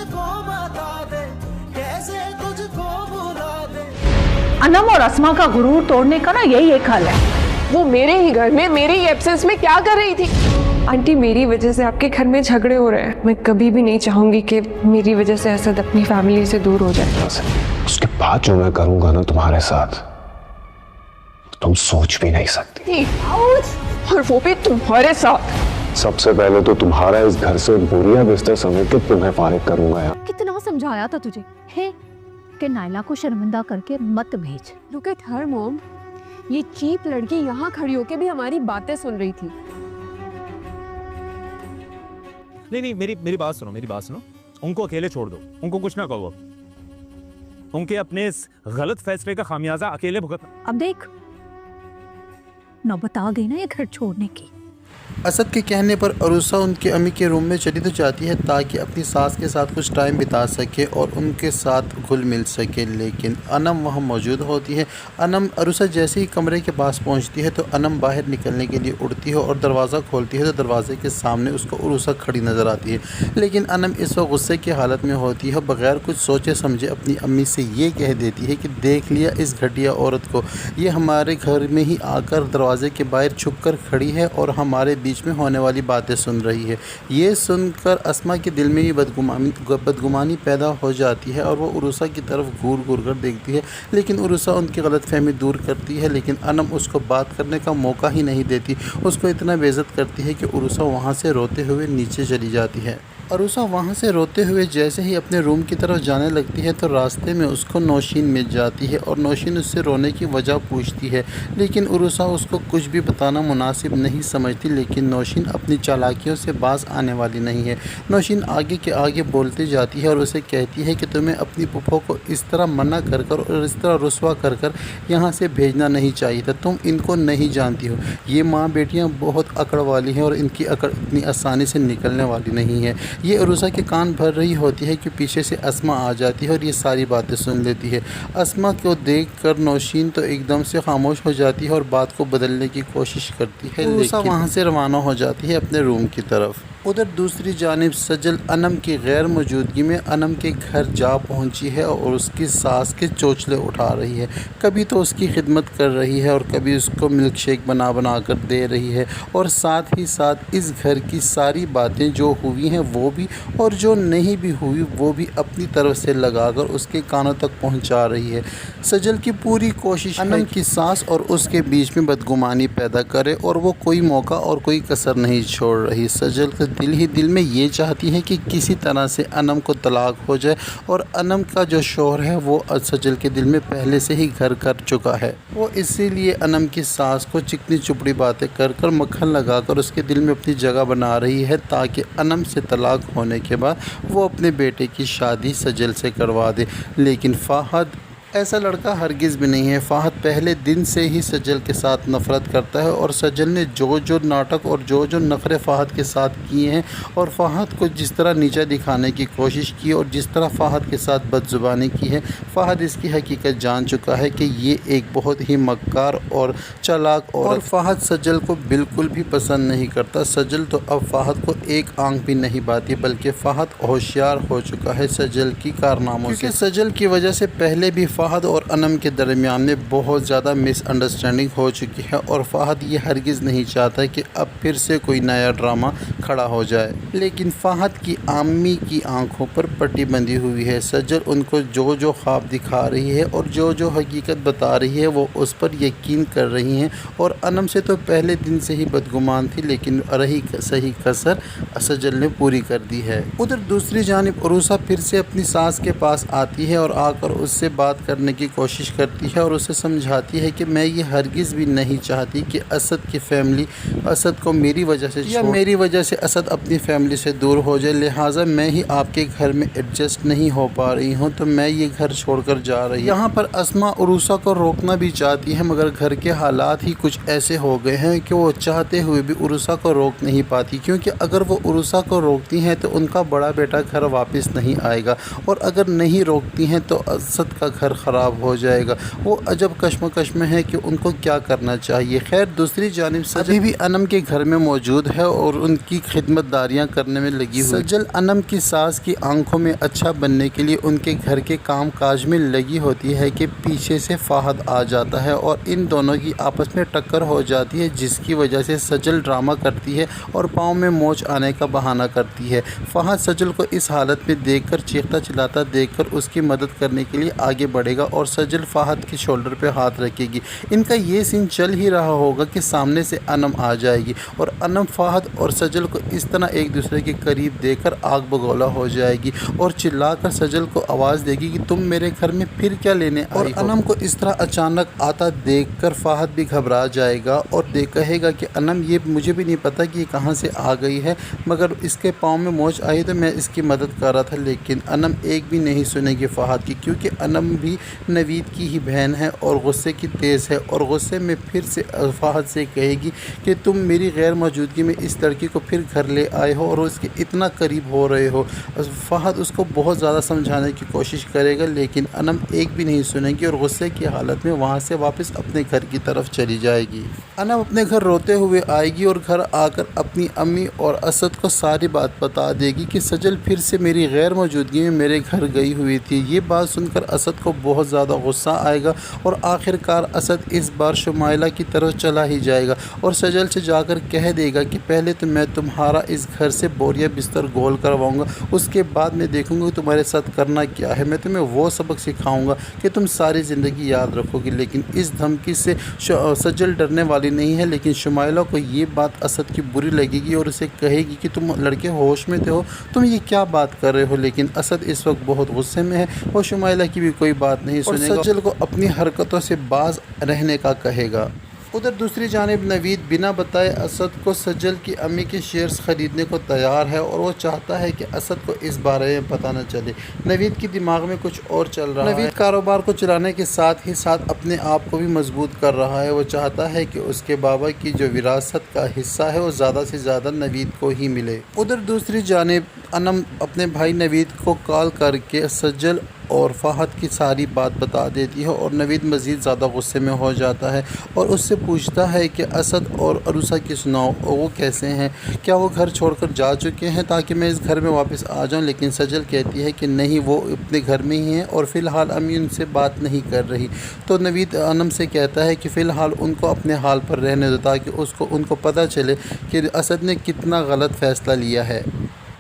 मुझको बता दे कैसे तुझको भुला दे। अनम और अस्मा का गुरूर तोड़ने का ना यही एक हल है। वो मेरे ही घर में मेरे ही एब्सेंस में क्या कर रही थी? आंटी, मेरी वजह से आपके घर में झगड़े हो रहे हैं। मैं कभी भी नहीं चाहूंगी कि मेरी वजह से असद अपनी फैमिली से दूर हो जाए। उसके बाद जो मैं करूंगा ना तुम्हारे साथ, तुम सोच भी नहीं सकती। और वो भी तुम्हारे साथ। सबसे पहले तो तुम्हारा इस घर से बोरिया बिस्तर समेट के तुम्हें फारिग करूंगा यार। कितना समझाया था तुझे है कि नायला को शर्मिंदा करके मत भेज। लुक एट हर मॉम, ये चीप लड़की यहाँ खड़ी होके भी हमारी बातें सुन रही थी। नहीं, मेरी बात सुनो। उनको अकेले छोड़ दो, उनको कुछ ना कहो। उनके अपने इस गलत फैसले का खामियाजा अकेले भुगतना। अब देख, नौबत आ गई ना ये घर छोड़ने की। असद के कहने पर अरूसा उनके अम्मी के रूम में चली तो जाती है ताकि अपनी सास के साथ कुछ टाइम बिता सके और उनके साथ घुल मिल सके, लेकिन अनम वहाँ मौजूद होती है। अरूसा जैसे ही कमरे के पास पहुँचती है तो अनम बाहर निकलने के लिए उड़ती है और दरवाज़ा खोलती है तो दरवाजे के सामने उसको अरूसा खड़ी नज़र आती है। लेकिन अनम इस वक्त गुस्से की हालत में होती है, बग़ैर कुछ सोचे समझे अपनी अम्मी से ये कह देती है कि देख लिया इस घटिया औरत को, ये हमारे घर में ही आकर दरवाजे के बाहर छुप कर खड़ी है और हमारे बीच में होने वाली बातें सुन रही है। ये सुनकर अस्मा के दिल में ही बदगुमानी पैदा हो जाती है और वो उरूसा की तरफ घूर कर देखती है, लेकिन उरूसा उनकी गलतफहमी दूर करती है। लेकिन अनम उसको बात करने का मौका ही नहीं देती, उसको इतना बेइज्जत करती है कि उरूसा वहाँ से रोते हुए नीचे चली जाती है। अरूसा वहाँ से रोते हुए जैसे ही अपने रूम की तरफ जाने लगती है तो रास्ते में उसको नौशीन मिल जाती है और नौशीन उससे रोने की वजह पूछती है, लेकिन अरूसा उसको कुछ भी बताना मुनासिब नहीं समझती। लेकिन नौशीन अपनी चालाकियों से बाज आने वाली नहीं है। नौशीन आगे के आगे बोलती जाती है और उसे कहती है कि तुम्हें अपनी पुप्पो को इस तरह मना कर और इस तरह रुस्वा कर यहाँ से भेजना नहीं चाहिए था। तुम इनको नहीं जानती हो, ये माँ बेटियाँ बहुत अकड़ वाली हैं और इनकी अकड़ इतनी आसानी से निकलने वाली नहीं है। ये अरूसा के कान भर रही होती है कि पीछे से अस्मा आ जाती है और ये सारी बातें सुन लेती है। अस्मा को देखकर नौशीन तो एकदम से खामोश हो जाती है और बात को बदलने की कोशिश करती है, लेकिन वहाँ से रवाना हो जाती है अपने रूम की तरफ। उधर दूसरी जानिब सजल अनम की गैर मौजूदगी में अनम के घर जा पहुंची है और उसकी सास के चोचले उठा रही है। कभी तो उसकी खिदमत कर रही है और कभी उसको मिल्क शेक बना कर दे रही है और साथ ही साथ इस घर की सारी बातें जो हुई हैं वो भी और जो नहीं भी हुई वो भी अपनी तरफ से लगाकर उसके कानों तक पहुंचा रही है। सजल की पूरी कोशिश अनम की सास और उसके बीच में बदगुमानी पैदा करे और वो कोई मौका और कोई कसर नहीं छोड़ रही। सजल दिल ही दिल में ये चाहती है कि किसी तरह से अनम को तलाक हो जाए और अनम का जो शौहर है वो सजल के दिल में पहले से ही घर कर चुका है। वो इसीलिए अनम की सास को चिकनी चुपड़ी बातें कर मक्खन लगाकर उसके दिल में अपनी जगह बना रही है ताकि अनम से तलाक होने के बाद वो अपने बेटे की शादी सजल से करवा दे। लेकिन फ़ाहद ऐसा लड़का हरगिज़ भी नहीं है। फ़ाहद पहले दिन से ही सजल के साथ नफ़रत करता है और सजल ने जो नाटक और जो नखरे फ़ाहद के साथ किए हैं और फ़ाहद को जिस तरह नीचा दिखाने की कोशिश की और जिस तरह फ़ाहद के साथ बदजुबानी की है, फ़ाहद इसकी हकीकत जान चुका है कि ये एक बहुत ही मक्कार और चालाक और फ़ाहद सजल को बिल्कुल भी पसंद नहीं करता। सजल तो अब फ़ाहद को एक आंख भी नहीं पाती, बल्कि फ़ाहद होशियार हो चुका है सजल की कारनामों से। सजल की वजह से पहले भी फ़ाहद और अनम के दरमियान में बहुत ज़्यादा मिसअंडरस्टैंडिंग हो चुकी है और फ़ाहद ये हरगिज़ नहीं चाहता कि अब फिर से कोई नया ड्रामा खड़ा हो जाए। लेकिन फ़ाहद की अम्मी की आंखों पर पट्टी बंधी हुई है। सजल उनको जो ख्वाब दिखा रही है और जो हकीकत बता रही है वो उस पर यकीन कर रही हैं और अनम से तो पहले दिन से ही बदगुमान थी, लेकिन रही सही कसर सजल ने पूरी कर दी है। उधर दूसरी जानिब अरूसा फिर से अपनी सास के पास आती है और आकर उससे बात करने की कोशिश करती है और उसे समझाती है कि मैं ये हरगिज़ भी नहीं चाहती कि असद की फैमिली असद को मेरी वजह से या मेरी वजह से असद अपनी फैमिली से दूर हो जाए, लिहाजा मैं ही आपके घर में एडजस्ट नहीं हो पा रही हूँ तो मैं ये घर छोड़कर जा रही हूँ। यहाँ पर अस्मा अरूसा को रोकना भी चाहती है मगर घर के हालात ही कुछ ऐसे हो गए हैं कि वो चाहते हुए भी अरूसा को रोक नहीं पाती, क्योंकि अगर वो अरूसा को रोकती हैं तो उनका बड़ा बेटा घर वापस नहीं आएगा और अगर नहीं रोकती हैं तो असद का घर ख़राब हो जाएगा। वो अजब कश्मकश में है कि उनको क्या करना चाहिए। खैर दूसरी जानिब सजल भी अनम के घर में मौजूद है और उनकी खिदमतदारियाँ करने में लगी हुई। सजल अनम की सास की आंखों में अच्छा बनने के लिए उनके घर के काम काज में लगी होती है कि पीछे से फ़हद आ जाता है और इन दोनों की आपस में टक्कर हो जाती है, जिसकी वजह से सजल ड्रामा करती है और पाँव में मोच आने का बहाना करती है। फ़हद सजल को इस हालत में देखकर चीखता चिल्लाता देखकर उसकी मदद करने के लिए आगे बढ़ेगा और सजल फ़हद के शोल्डर पे हाथ रखेगी। इनका ये सीन चल ही रहा होगा कि सामने से अनम आ जाएगी और अनम फ़हद और सजल को इस तरह एक दूसरे के करीब देखकर आग बगोला हो जाएगी और चिल्लाकर सजल को आवाज़ देगी कि तुम मेरे घर में फिर क्या लेने आई हो। अनम को इस तरह अचानक आता देखकर फ़हद भी घबरा जाएगा और कहेगा कि अनम ये मुझे भी नहीं पता कि ये कहाँ से आ गई है, मगर इसके पाँव में मोच आई तो मैं इसकी मदद कर रहा था। लेकिन अनम एक भी नहीं सुनेगी फ़हद की, क्योंकि अनम भी नवीद की ही बहन है और गुस्से की तेज़ है और गुस्से में फिर से फ़हद से कहेगी कि तुम मेरी गैर मौजूदगी में इस लड़की को फिर घर ले आए हो और उसके इतना करीब हो रहे हो। फ़हद उसको बहुत ज़्यादा समझाने की कोशिश करेगा, लेकिन अनम एक भी नहीं सुनेगी और गुस्से की हालत में वहाँ से वापस अपने घर की तरफ चली जाएगी। अनम अपने घर रोते हुए आएगी और घर आकर अपनी अम्मी और असद को सारी बात बता देगी कि सजल फिर से मेरी गैर मौजूदगी में मेरे घर गई हुई थी। ये बात सुनकर असद को बहुत ज़्यादा गुस्सा आएगा और आखिरकार असद इस बार शुमाइला की तरफ चला ही जाएगा और सजल से जाकर कह देगा कि पहले तो मैं तुम्हारा इस घर से बोरिया बिस्तर गोल करवाऊंगा, उसके बाद मैं देखूंगा कि तुम्हारे साथ करना क्या है। मैं तुम्हें वो सबक सिखाऊंगा कि तुम सारी ज़िंदगी याद रखोगी। लेकिन इस धमकी से सजल डरने वाली नहीं है, लेकिन शुमाइला को ये बात असद की बुरी लगेगी और उसे कहेगी कि तुम लड़के होश में थे हो, तुम ये क्या बात कर रहे हो। लेकिन असद इस वक्त बहुत गुस्से में है और शुमाइला की भी कोई बात नहीं सुनेगा, सजल को अपनी हरकतों से बाज रहने का कहेगा। उधर दूसरी जानिब नवीद बिना बताए असद को सजल की अम्मी के शेयर्स ख़रीदने को तैयार है और वो चाहता है कि असद को इस बारे में पता न चले। नवीद के दिमाग में कुछ और चल रहा है। नवीद कारोबार को चलाने के साथ ही साथ अपने आप को भी मजबूत कर रहा है। वो चाहता है कि उसके बाबा की जो विरासत का हिस्सा है वो ज़्यादा से ज़्यादा नवीद को ही मिले। उधर दूसरी जानिब अनम अपने भाई नवीद को कॉल करके सजल और फ़हद की सारी बात बता देती है और नवीद मज़ीद ज़्यादा गुस्से में हो जाता है और उससे पूछता है कि असद और अरूसा की सुनाओ, वो कैसे हैं, क्या वो घर छोड़कर जा चुके हैं ताकि मैं इस घर में वापस आ जाऊं। लेकिन सजल कहती है कि नहीं, वो अपने घर में ही हैं और फ़िलहाल अम्मी उनसे बात नहीं कर रही। तो नवीद अनम से कहता है कि फ़िलहाल उनको अपने हाल पर रहने दो ताकि उनको पता चले कि असद ने कितना गलत फ़ैसला लिया है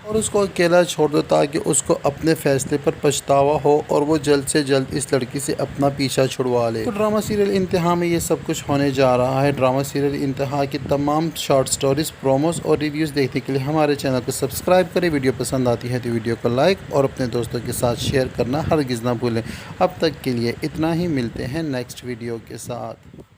और उसको अकेला छोड़ दो ताकि उसको अपने फ़ैसले पर पछतावा हो और वो जल्द से जल्द इस लड़की से अपना पीछा छुड़वा ले। तो ड्रामा सीरियल इंतहा में ये सब कुछ होने जा रहा है। ड्रामा सीरियल इंतहा की तमाम शॉर्ट स्टोरीज़, प्रोमोस और रिव्यूज़ देखने के लिए हमारे चैनल को सब्सक्राइब करें। वीडियो पसंद आती है तो वीडियो को लाइक और अपने दोस्तों के साथ शेयर करना हरगिज़ ना भूलें। अब तक के लिए इतना ही, मिलते हैं नेक्स्ट वीडियो के साथ।